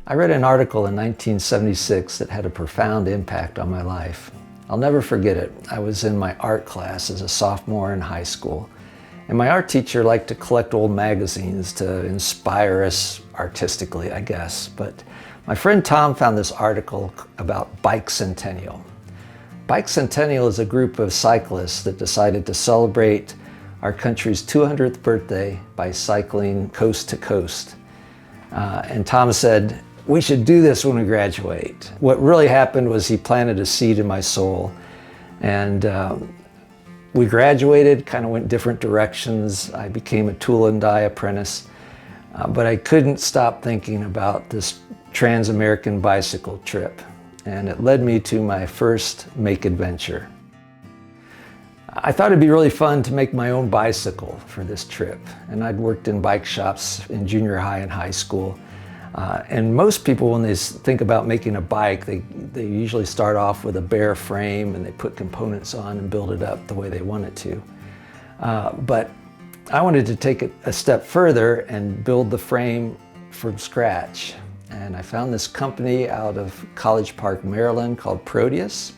I read an article in 1976 that had a profound impact on my life. I'll never forget it. I was in my art class as a sophomore in high school, and my art teacher liked to collect old magazines to inspire us artistically, I guess. But my friend Tom found this article about Bikecentinnial. Bikecentinnial is a group of cyclists that decided to celebrate our country's 200th birthday by cycling coast to coast. And Tom said, "We should do this when we graduate." What really happened was he planted a seed in my soul. And we graduated, kind of went different directions. I became a tool and die apprentice. But I couldn't stop thinking about this trans-American bicycle trip. And it led me to my first make adventure. I thought it'd be really fun to make my own bicycle for this trip. And I'd worked in bike shops in junior high and high school. And most people, when they think about making a bike, they usually start off with a bare frame and they put components on and build it up the way they want it to. But I wanted to take it a step further and build the frame from scratch. And I found this company out of College Park, Maryland called Proteus.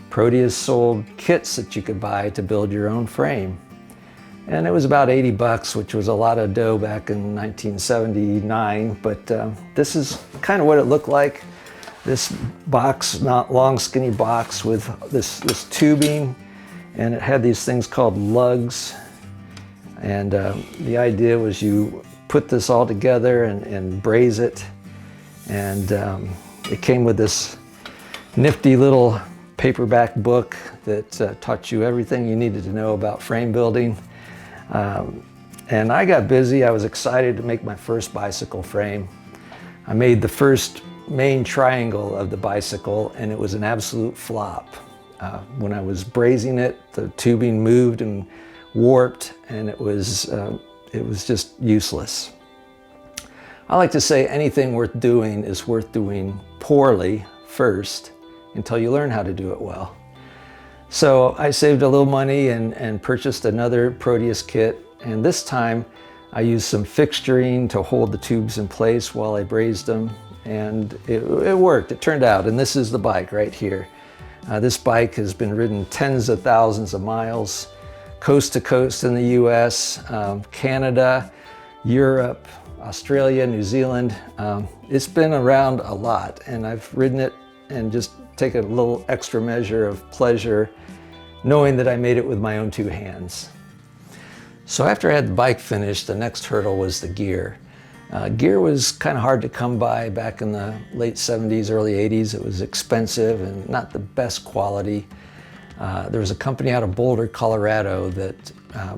Proteus sold kits that you could buy to build your own frame. And it was about $80, which was a lot of dough back in 1979, but this is kind of what it looked like. This box, not long skinny box with this tubing, and it had these things called lugs. And the idea was you put this all together and braze it. And it came with this nifty little paperback book that taught you everything you needed to know about frame building. And I got busy. I was excited to make my first bicycle frame. I made the first main triangle of the bicycle, and it was an absolute flop. When I was brazing it, the tubing moved and warped, and it was just useless. I like to say anything worth doing is worth doing poorly first until you learn how to do it well. So I saved a little money and purchased another Proteus kit, and this time I used some fixturing to hold the tubes in place while I brazed them, and it worked. It turned out, and this is the bike right here. This bike has been ridden tens of thousands of miles, coast to coast in the US, Canada, Europe, Australia, New Zealand. It's been around a lot, and I've ridden it and just take a little extra measure of pleasure knowing that I made it with my own two hands. So after I had the bike finished, the next hurdle was the gear. Gear was kind of hard to come by back in the late 70s, early 80s. It was expensive and not the best quality. There was a company out of Boulder, Colorado that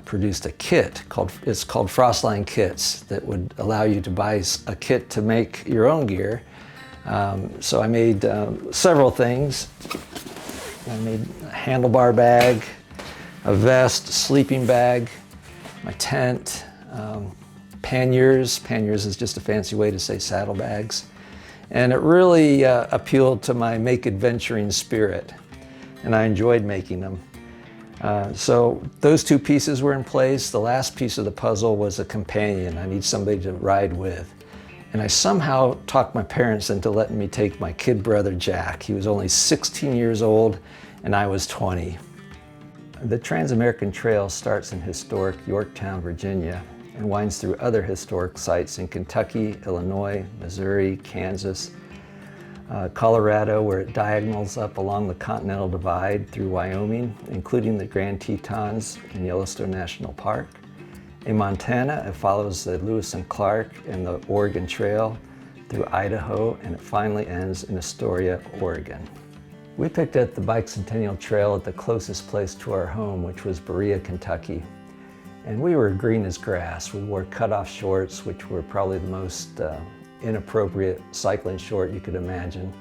produced a kit called Frostline Kits that would allow you to buy a kit to make your own gear. So I made several things. I made a handlebar bag, a vest, sleeping bag, my tent, panniers. Panniers is just a fancy way to say saddlebags. And it really appealed to my make adventuring spirit, and I enjoyed making them. So those two pieces were in place. The last piece of the puzzle was a companion. I need somebody to ride with. And I somehow talked my parents into letting me take my kid brother, Jack. He was only 16 years old, and I was 20. The Trans-American Trail starts in historic Yorktown, Virginia, and winds through other historic sites in Kentucky, Illinois, Missouri, Kansas, Colorado, where it diagonals up along the Continental Divide through Wyoming, including the Grand Tetons and Yellowstone National Park. In Montana, it follows the Lewis and Clark and the Oregon Trail through Idaho, and it finally ends in Astoria, Oregon. We picked up the Bikecentinnial Trail at the closest place to our home, which was Berea, Kentucky. And we were green as grass. We wore cutoff shorts, which were probably the most inappropriate cycling short you could imagine.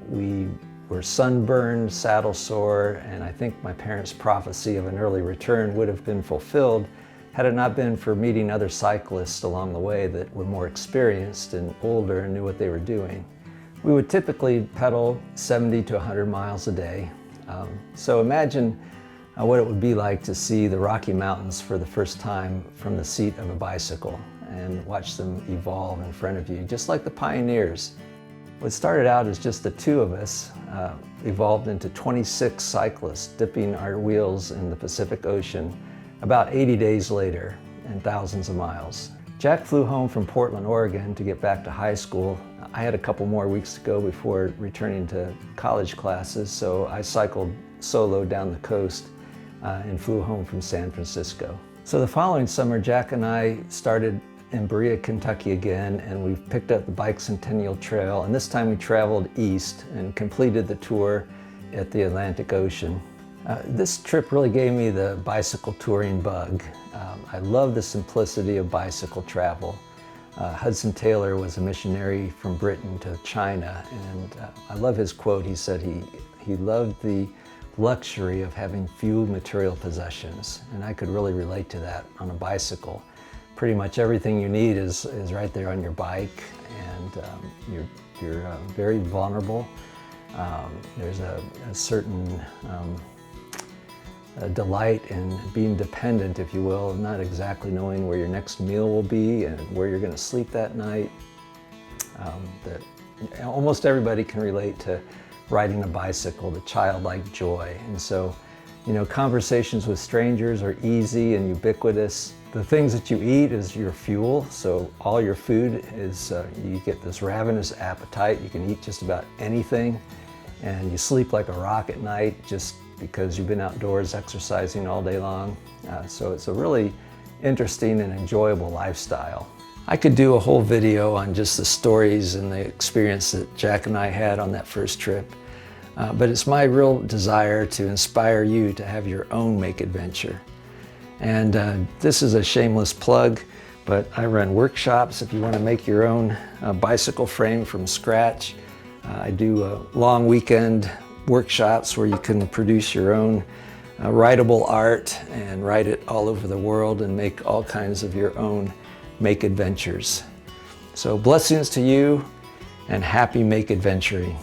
We were sunburned, saddle sore, and I think my parents' prophecy of an early return would have been fulfilled had it not been for meeting other cyclists along the way that were more experienced and older and knew what they were doing. We would typically pedal 70 to 100 miles a day. So imagine what it would be like to see the Rocky Mountains for the first time from the seat of a bicycle and watch them evolve in front of you, just like the pioneers. What started out as just the two of us evolved into 26 cyclists dipping our wheels in the Pacific Ocean about 80 days later and thousands of miles. Jack flew home from Portland, Oregon to get back to high school. I had a couple more weeks to go before returning to college classes, so I cycled solo down the coast and flew home from San Francisco. So the following summer, Jack and I started in Berea, Kentucky again, and we picked up the Bikecentinnial Trail, and this time we traveled east and completed the tour at the Atlantic Ocean. This trip really gave me the bicycle touring bug. I love the simplicity of bicycle travel. Hudson Taylor was a missionary from Britain to China, and I love his quote. He said he loved the luxury of having few material possessions, and I could really relate to that on a bicycle. Pretty much everything you need is right there on your bike, and you're very vulnerable. There's a certain delight in being dependent, if you will, not exactly knowing where your next meal will be and where you're going to sleep that night. That almost everybody can relate to riding a bicycle, the childlike joy. And so, conversations with strangers are easy and ubiquitous. The things that you eat is your fuel, so all your food is, you get this ravenous appetite. You can eat just about anything, and you sleep like a rock at night just because you've been outdoors exercising all day long. So it's a really interesting and enjoyable lifestyle. I could do a whole video on just the stories and the experience that Jack and I had on that first trip, but it's my real desire to inspire you to have your own make adventure. And this is a shameless plug, but I run workshops if you want to make your own bicycle frame from scratch. I do long weekend workshops where you can produce your own rideable art and ride it all over the world and make all kinds of your own make adventures. So blessings to you and happy make adventuring.